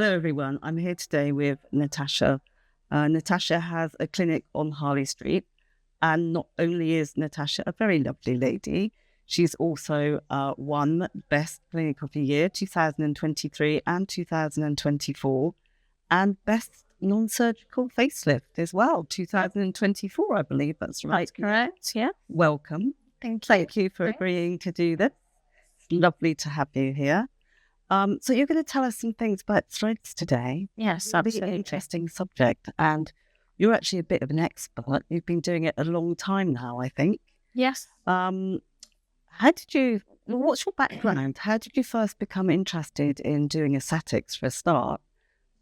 Hello everyone, I'm here today with Natasha. Natasha has a clinic on Harley Street, and not only is Natasha a very lovely lady, she's also won Best Clinic of the Year 2023 and 2024, and Best Non-Surgical Facelift as well, 2024, I believe that's right. That's correct, yeah. Welcome. Thank you for agreeing to do this. It's lovely to have you here. So you're going to tell us some things about threads today. Yes, Really absolutely. interesting subject, and you're actually a bit of an expert. You've been doing it a long time now, I think. Yes. What's your background? How did you first become interested in doing aesthetics for a start,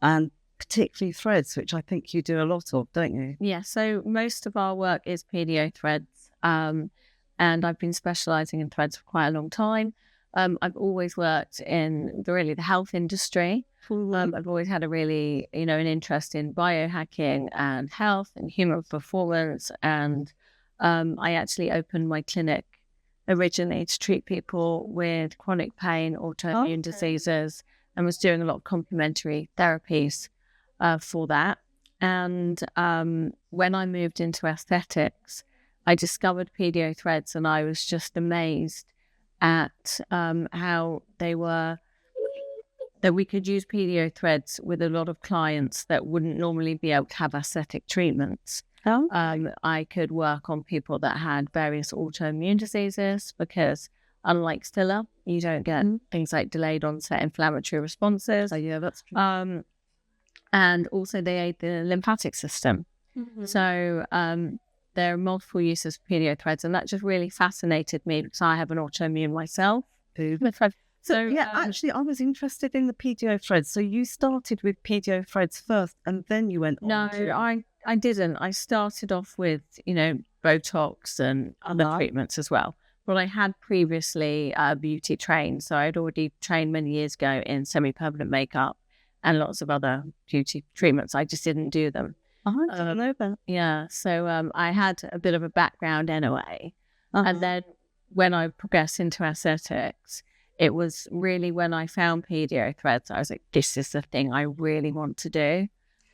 and particularly threads, which I think you do a lot of, don't you? Yeah, so most of our work is PDO threads, and I've been specialising in threads for quite a long time. I've always worked in the health industry. I've always had a really, an interest in biohacking and health and human performance. And I actually opened my clinic originally to treat people with chronic pain, autoimmune diseases, and was doing a lot of complementary therapies for that. And when I moved into aesthetics, I discovered PDO threads, and I was just amazed at how that we could use PDO threads with a lot of clients that wouldn't normally be able to have aesthetic treatments. I could work on people that had various autoimmune diseases because, unlike filler, you don't get things like delayed onset inflammatory responses. Oh, yeah, that's true. And also they aid the lymphatic system. So there are multiple uses of PDO threads, and that just really fascinated me because I have an autoimmune myself. So actually, I was interested in the PDO threads. So you started with PDO threads first, and then you went on. No, I didn't. I started off with, Botox and other treatments as well. But I had previously beauty trained, so I'd already trained many years ago in semi-permanent makeup and lots of other beauty treatments. I just didn't do them. I didn't know that. Yeah, so I had a bit of a background anyway. And then when I progressed into aesthetics, it was really when I found PDO threads, I was like, this is the thing I really want to do.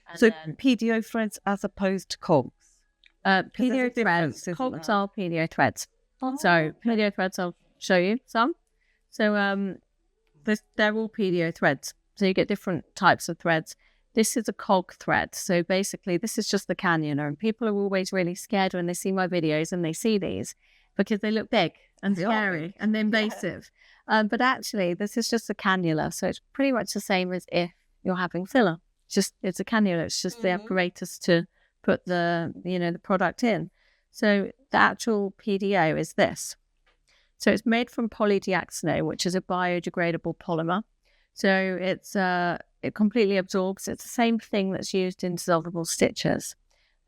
And so PDO threads as opposed to cogs? PDO threads, cogs are PDO threads. So PDO threads, I'll show you some. So they're all PDO threads. So you get different types of threads. This is a cog thread. So basically, this is just the cannula. And people are always really scared when they see my videos and they see these because they look big and scary and invasive. But actually, this is just a cannula. So it's pretty much the same as if you're having filler. It's a cannula. It's just the apparatus to put the product in. So the actual PDO is this. So it's made from polydeoxanate, which is a biodegradable polymer. So it completely absorbs. It's the same thing that's used in dissolvable stitches.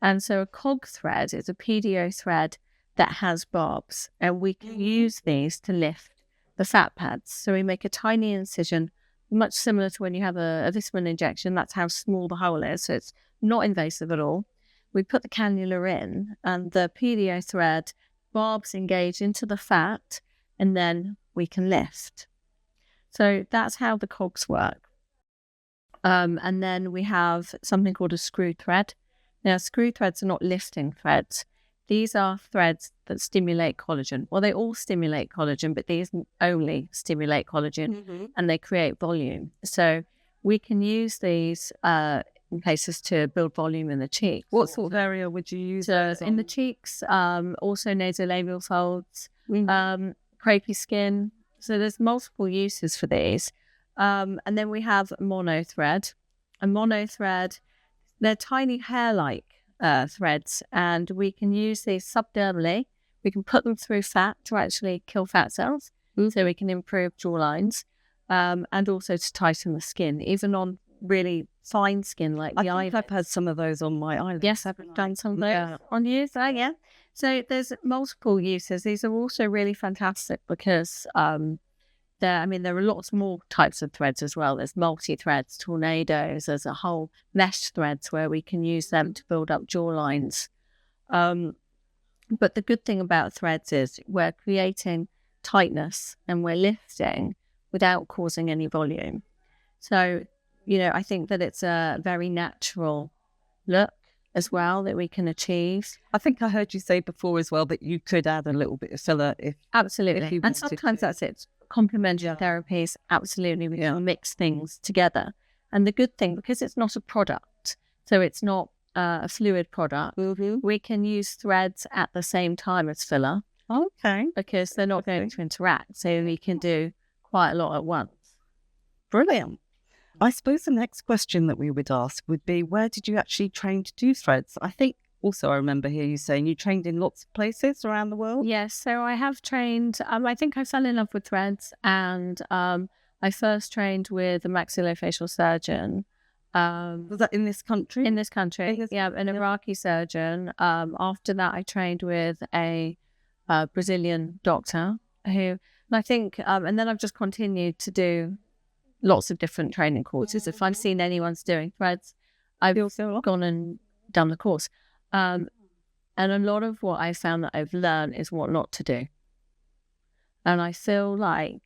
And so a cog thread is a PDO thread that has barbs, and we can use these to lift the fat pads. So we make a tiny incision, much similar to when you have a vitamin injection. That's how small the hole is. So it's not invasive at all. We put the cannula in, and the PDO thread barbs engage into the fat, and then we can lift. So that's how the cogs work. And then we have something called a screw thread. Now, screw threads are not lifting threads. These are threads that stimulate collagen. Well, they all stimulate collagen, but these only stimulate collagen and they create volume. So we can use these in places to build volume in the cheeks. What sort of area would you use? In the cheeks, also nasolabial folds, crepey skin. So there's multiple uses for these. And then we have mono thread. A mono thread, they're tiny hair-like threads, and we can use these subdermally. We can put them through fat to actually kill fat cells, so we can improve jawlines, and also to tighten the skin, even on really fine skin like the eyelids. I've had some of those on my eyelids. Yes, I've done some of those on you. So yeah. So there's multiple uses. These are also really fantastic because there are lots more types of threads as well. There's multi-threads, tornadoes, there's a whole mesh threads where we can use them to build up jawlines. But the good thing about threads is we're creating tightness and we're lifting without causing any volume. So I think that it's a very natural look as well that we can achieve. I think I heard you say before as well that you could add a little bit of filler if absolutely, and sometimes that's it. Complementary therapies, absolutely, we can mix things together. And the good thing, because it's not a product, so it's not a fluid product, we can use threads at the same time as filler. Okay, because they're not going to interact, so we can do quite a lot at once. Brilliant. I suppose the next question that we would ask would be, where did you actually train to do threads? I think also I remember hear you saying you trained in lots of places around the world. Yes, so I have trained, I think I fell in love with threads, and I first trained with a maxillofacial surgeon. Was that in this country? In this country, an Iraqi surgeon. After that, I trained with a Brazilian doctor who, and I think, and then I've just continued to do lots of different training courses. If I've seen anyone's doing threads, I've gone and done the course. And a lot of what I found that I've learned is what not to do. And I feel like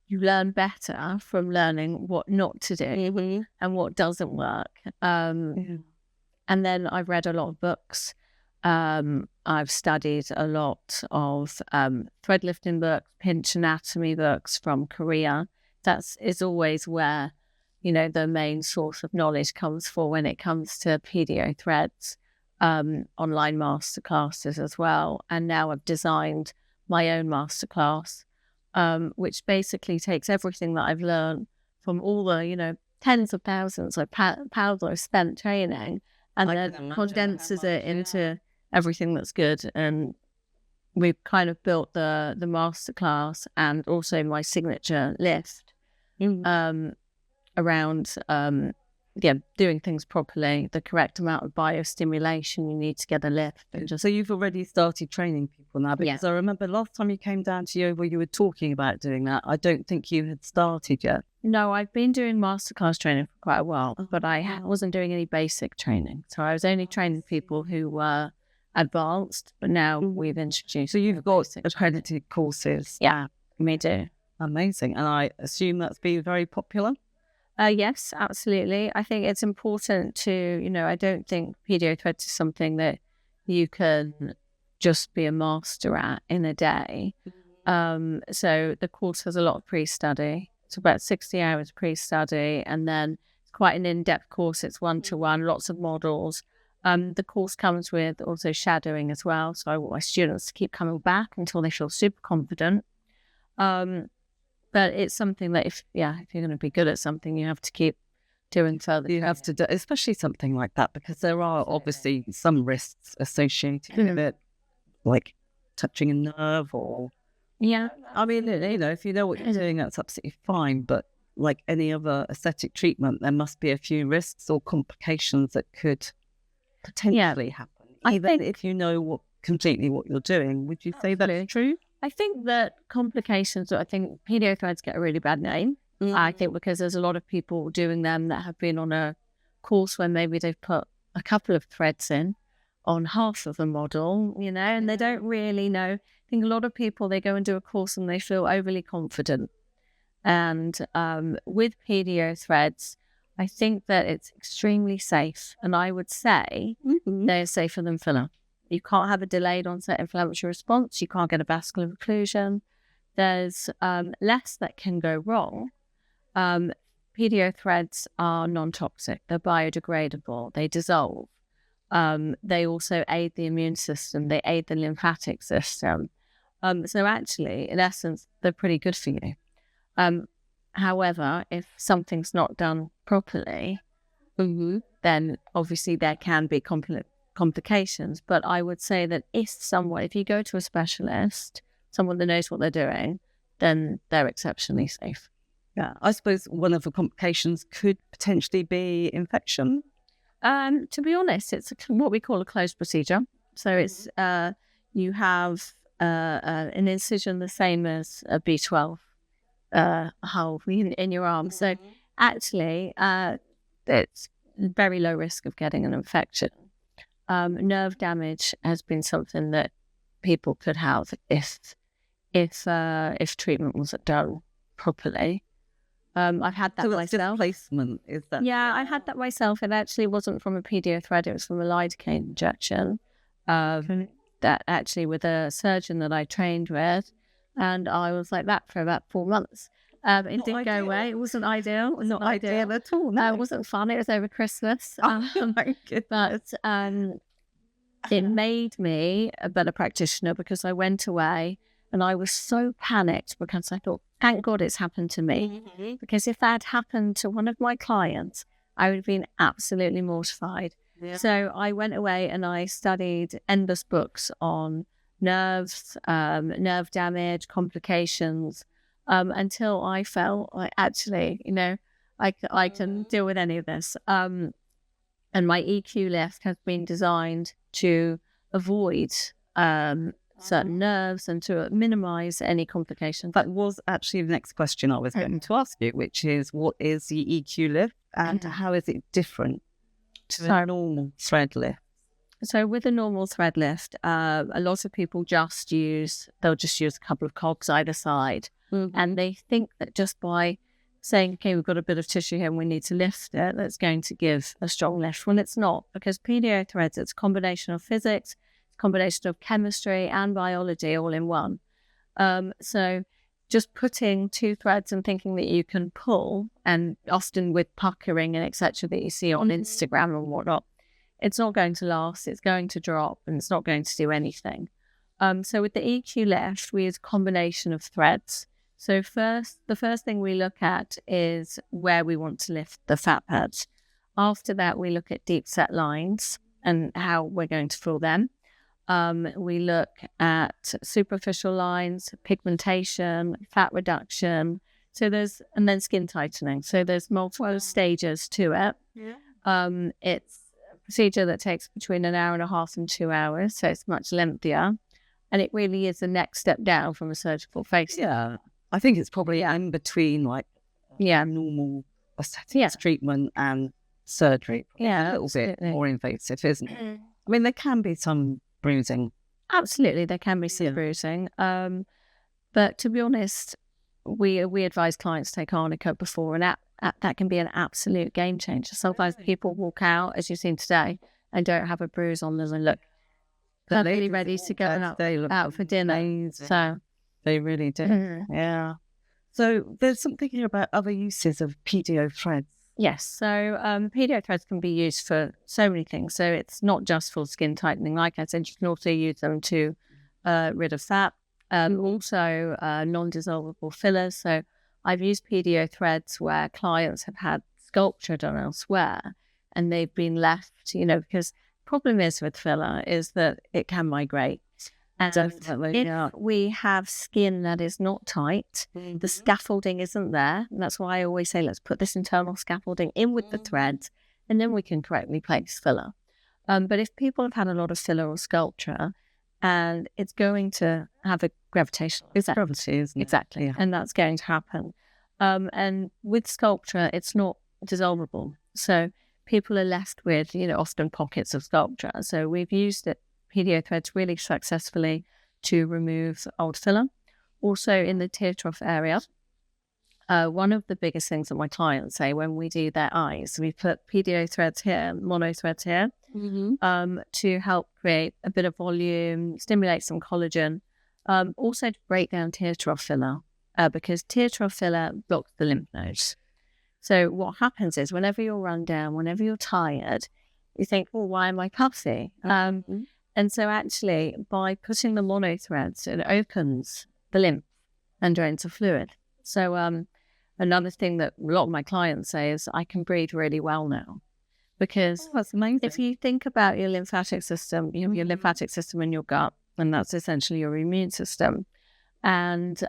you learn better from learning what not to do and what doesn't work. And then I've read a lot of books. I've studied a lot of thread lifting books, pinch anatomy books from Korea. That is always where, the main source of knowledge comes for when it comes to pedio threads, online masterclasses as well. And now I've designed my own masterclass, which basically takes everything that I've learned from all the, tens of thousands of pounds I've spent training, and then condenses it into everything that's good. And we've kind of built the masterclass and also my signature lift around doing things properly, the correct amount of biostimulation you need to get a lift. So you've already started training people now, because I remember last time you came down to Yeovil, you were talking about doing that. I don't think you had started yet. No, I've been doing masterclass training for quite a while, but I wasn't doing any basic training. So I was only training people who were advanced, but now we've introduced. So you've got accredited courses. Yeah, we do. Amazing. And I assume that's been very popular? Yes, absolutely. I think it's important to, I don't think pedio threads is something that you can just be a master at in a day. So the course has a lot of pre-study. It's about 60 hours pre-study, and then it's quite an in-depth course. It's one-to-one, lots of models. The course comes with also shadowing as well. So I want my students to keep coming back until they feel super confident. But it's something that if you're going to be good at something, you have to keep doing further. You have to do, especially something like that, because there are obviously some risks associated with it, like touching a nerve or... Yeah. I mean, if you know what you're doing, that's absolutely fine. But like any other aesthetic treatment, there must be a few risks or complications that could potentially happen. Even if you know completely what you're doing. Would you say that's true? I think that complications, I think pedio threads get a really bad name. I think because there's a lot of people doing them that have been on a course where maybe they've put a couple of threads in on half of the model, and they don't really know. I think a lot of people, they go and do a course and they feel overly confident. And with pedio threads, I think that it's extremely safe. And I would say they're safer than filler. You can't have a delayed onset inflammatory response. You can't get a vascular occlusion. There's less that can go wrong. Pedio threads are non-toxic. They're biodegradable. They dissolve. They also aid the immune system. They aid the lymphatic system. So actually, in essence, they're pretty good for you. However, if something's not done properly, then obviously there can be complications. But I would say that if you go to a specialist, someone that knows what they're doing, then they're exceptionally safe. Yeah, I suppose one of the complications could potentially be infection. To be honest, it's what we call a closed procedure. So it's you have an incision the same as a B12 hole in your arm. So actually, it's very low risk of getting an infection. Nerve damage has been something that people could have if treatment wasn't done properly. I've had that myself. Placement, is that? Yeah, I had that myself. It actually wasn't from a PDO thread. It was from a lidocaine injection. That actually with a surgeon that I trained with, and I was like that for about 4 months. It didn't go away. It wasn't ideal. Not ideal at all. No, it wasn't fun. It was over Christmas. My goodness. But it made me a better practitioner because I went away and I was so panicked because I thought, thank God it's happened to me. Mm-hmm. Because if that had happened to one of my clients, I would have been absolutely mortified. Yeah. So I went away and I studied endless books on nerves, nerve damage, complications, until I felt like actually, I can deal with any of this. And my EQ lift has been designed to avoid certain nerves and to minimize any complications. That was actually the next question I was going to ask you, which is what is the EQ lift and how is it different to a normal thread lift? So with a normal thread lift, a lot of people they'll just use a couple of cogs either side. Mm-hmm. And they think that just by saying, okay, we've got a bit of tissue here and we need to lift it, that's going to give a strong lift. When it's not, because PDO threads, it's a combination of physics, combination of chemistry and biology all in one. So just putting 2 threads and thinking that you can pull, and often with puckering and etc. that you see on Instagram and whatnot, it's not going to last, it's going to drop, and it's not going to do anything. So with the EQ lift, we use a combination of threads. So the first thing we look at is where we want to lift the fat pads. After that, we look at deep set lines and how we're going to fill them. We look at superficial lines, pigmentation, fat reduction. And then skin tightening. So there's multiple stages to it. Yeah. It's a procedure that takes between an hour and a half and 2 hours. So it's much lengthier. And it really is the next step down from a surgical face. Yeah. I think it's probably in between normal aesthetics treatment and surgery. Yeah. A little bit more invasive, isn't it? I mean, there can be some bruising. Absolutely, there can be some bruising. But to be honest, we advise clients to take arnica before, and that can be an absolute game changer. Sometimes people walk out, as you've seen today, and don't have a bruise on them and look perfectly ready to go out for dinner. Amazing. So they really do. Mm-hmm. Yeah. So there's something here about other uses of PDO threads. Yes, so PDO threads can be used for so many things. So it's not just for skin tightening. Like I said, you can also use them to rid of fat. Also non-dissolvable fillers. So I've used PDO threads where clients have had sculpture done elsewhere and they've been left, because the problem is with filler is that it can migrate. And if we have skin that is not tight, the scaffolding isn't there. And that's why I always say, let's put this internal scaffolding in with the threads, and then we can correctly place filler. But if people have had a lot of filler or sculpture, and it's going to have a gravitational effect. Gravity, isn't it? Exactly. Yeah. And that's going to happen. And with sculpture, it's not dissolvable. So people are left with, often pockets of sculpture. So we've used PDO threads really successfully to remove old filler. Also in the tear trough area, one of the biggest things that my clients say when we do their eyes, we put PDO threads here, mono threads here, to help create a bit of volume, stimulate some collagen, also to break down tear trough filler, because tear trough filler blocks the lymph nodes. So what happens is whenever you're run down, whenever you're tired, you think, well, why am I puffy? And so actually, by putting the mono threads, it opens the lymph and drains the fluid. So another thing that a lot of my clients say is, I can breathe really well now. Because that's amazing. If you think about your lymphatic system, your lymphatic system in your gut, and that's essentially your immune system. And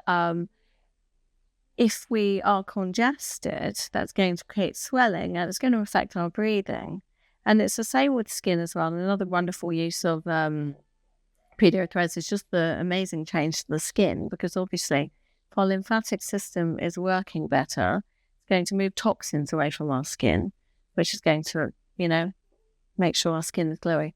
if we are congested, that's going to create swelling and it's going to affect our breathing. And it's the same with skin as well. And another wonderful use of PDO threads is just the amazing change to the skin, because obviously if our lymphatic system is working better, it's going to move toxins away from our skin, which is going to, make sure our skin is glowy.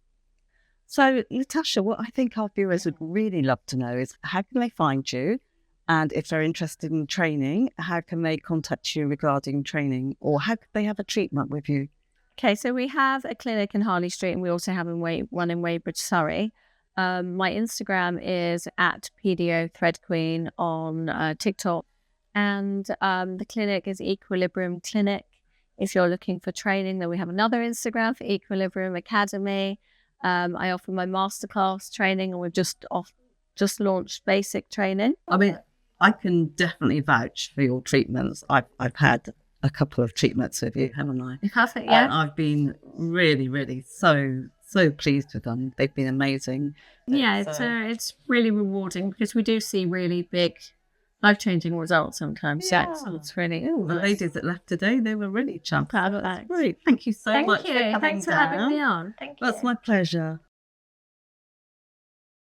So, Natasha, what I think our viewers would really love to know is, how can they find you? And if they're interested in training, how can they contact you regarding training, or how could they have a treatment with you? Okay, so we have a clinic in Harley Street, and we also have one in Weybridge, Surrey. My Instagram is at Pedio Thread Queen on TikTok, and the clinic is Equilibrium Clinic. If you're looking for training, then we have another Instagram for Equilibrium Academy. I offer my masterclass training, and we've just launched basic training. I mean, I can definitely vouch for your treatments. I've had a couple of treatments with you, haven't I? You have it, yeah. And I've been really, really so pleased with them. They've been amazing. Yeah, it's really rewarding because we do see really big, life-changing results sometimes. Yeah. So it's really The nice. ladies that left today, they were really chuffed. Proud of that. Great. Thank you so much for coming Thanks for down. having me on. Thank you. That's my pleasure.